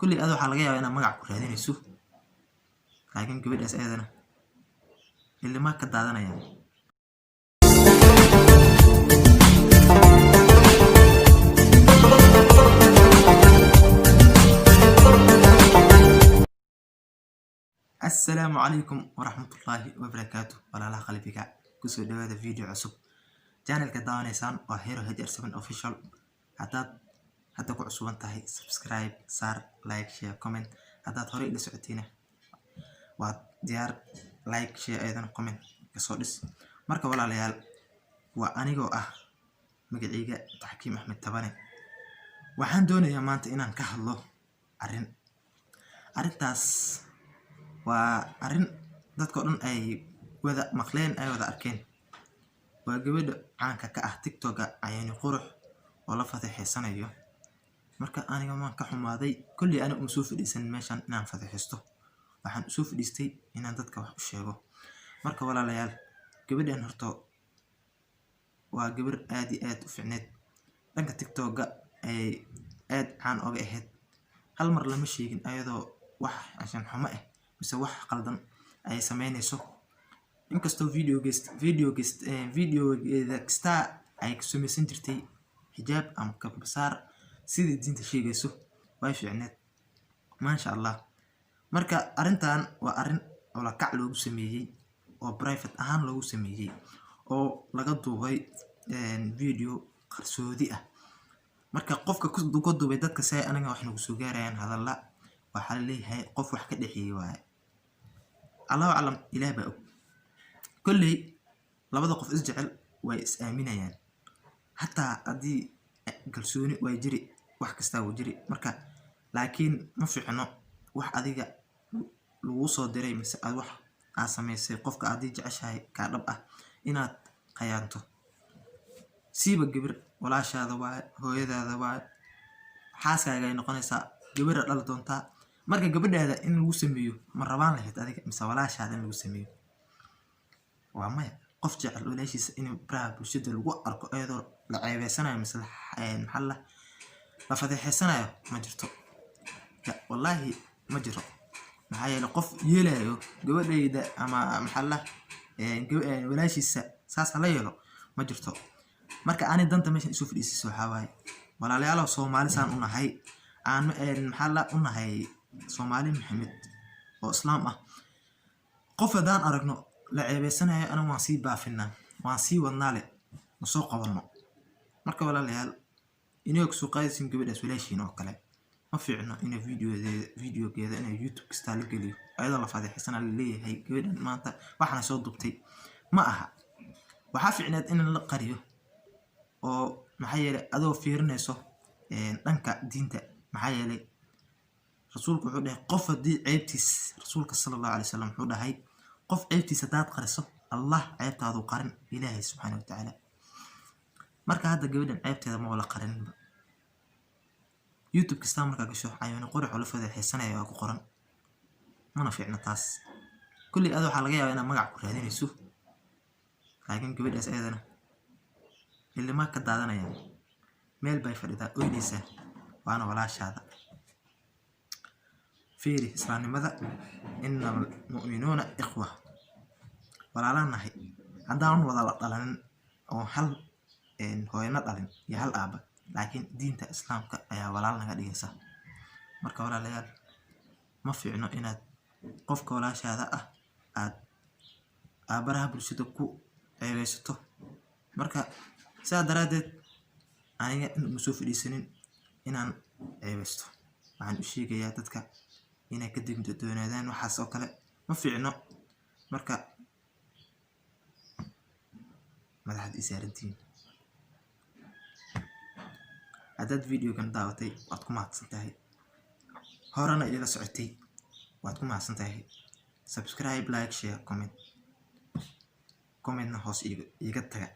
kulli aad waxa laga yaabaa inaad magac ku raadinayso laakiin gabadhaas ayadana ilma ka daadanayaan. السلام عليكم ورحمة الله وبركاته. ولا لا قلبك كسر هذا فيديو عصب channel كداون إنسان وهيرو هجر 7 official. حتى كعصب انتهي سبسكرايب صار لايك شير كومنت حتى طريق لسعتينه وديار لايك شير أيضا كومنت كصودس مركب ولا ليال وأنيجو مقعيجة تحكيم أحمد تباني وحن دون يا مانت إن كهله أرنتاس وأرن dadka dhan ay wada maqleen ay wada arkeen waa gabadha caanka ka ah TikTok ayaan qurux oo la fadeexsanayo marka aniga ma ka xumaaday kulli ana u soo fadhiisan meeshan inaan fadeexsto waxaan soo fadhiistay inaan dadka wax u sheego marka walaalayaal gabadhan horto waa gabar aad iyo aad u fiicneed dhanka TikTok ay aad caan oga ahayd hal mar lama sheegin ayadoo wax ashan xumo ah mise wax qaldan ay sameynayso inkastoo video kasta ay ku samaysan jirtay xijaab ama kabsaar sidii diinta sheegayso way fiicneed maasha Allah. marka arintan waa arin oo la kac loogu sameeyay oo private ahaan loogu sameeyay oo laga duubay video qarsoodi ah marka qofka ku duubay dadka say aniga wax nagu soo gaarayaan hadalla waxa la leeyahay qof wax ka dhaxeeyay waay الله أعلم إله بقى كل لبض قف إسجعل ويسأمين يعني حتى أدي جلسوني ويجري واحد كستاو جري مركا لكن ما في عنو واحد أديك الوصول دري مسألة واحد عسمي قفك أدي جعش هاي كعربة إنات قيانته سيب الجبر ولا شيء هذا واحد هو هذا واحد حاسة جاي نقنيسا جبر الله دونتا marka gabadhaada in lagu sameeyo ma rabaan lahayd adiga mise walaashaada in lagu sameeyo waa maya qof jecel walaashiisa in baraha bulshada lagu arko ayadoo la ceebeysanayo mise maxalla la fadeexsanayo ma jirto wallahi ma jiro maxaa yeelay qof yeelayo gabadhayda ama maxalla walaashiisa saas la yeelo ma jirto marka ani danta meeshan isu fadhiisiso waxa waaye walaalayaal Soomaali saan u nahay aan maxalla u nahay Soomaali Maxamed oo Islaam ah qof hadaan aragno la ceebeysanayo ana waan sii baafinaa waan sii wadnaale soo qabanno marka walaalayaal inay ku soo qaadaysin gabadhaas walaashiin oo kale ma fiicno in videogeeda in YouTube kasta la geliyo ayadoo la fadeexsan la leeyahay gabadhan maanta waxaan soo dubtay ma aha waxa fiicneed in la qariyo oo maxay yeelay adoo fiirinayso dhanka diinta maxay yeelay rasuulku wuxuu dhahay qof hadii ceebtiis rasuulka sallallahu alayhi wasallam wuxuu dhahay qof ceebtiis hadaad qariso Allah ceebtaadu qarin Ilaahay subhanahu wa ta'ala marka hada gabadhan ceebteeda ma wala qarin YouTube kasta marka gasho ayaan qurux wala fadeexsanayo ku qoran mana fiicna taas kulli aad waxa laga yaabaa inaad magac ku raadinayso laakiin gabadhaas ayadana ilma ka daadanayaan meel bay fadhidaa ooynaysa waana walaashaada فيري إسلام ماذا إنما المؤمنون إخوة ولا لا نهي عندهم وضع طلعن أو هل إن هو ينطلعن يهل أبا لكن دين الإسلام كأيا ولا لا قديه سه مركب ولا ليال ما في عنو إن قفك ولا شيء هذا أبرها برشتكو عيشته مركب سادرادت أنا مسوف لي سنين إن عيشته عن الشيء جياتك inay ka digto doonaadaan waxaas oo kale ma fiicno marka madaxda isaarantiin hadad video kan daawatay waad ku mahadsantahay horena ila socotay waad ku mahadsantahay subscribe like share comment na hoos iga taga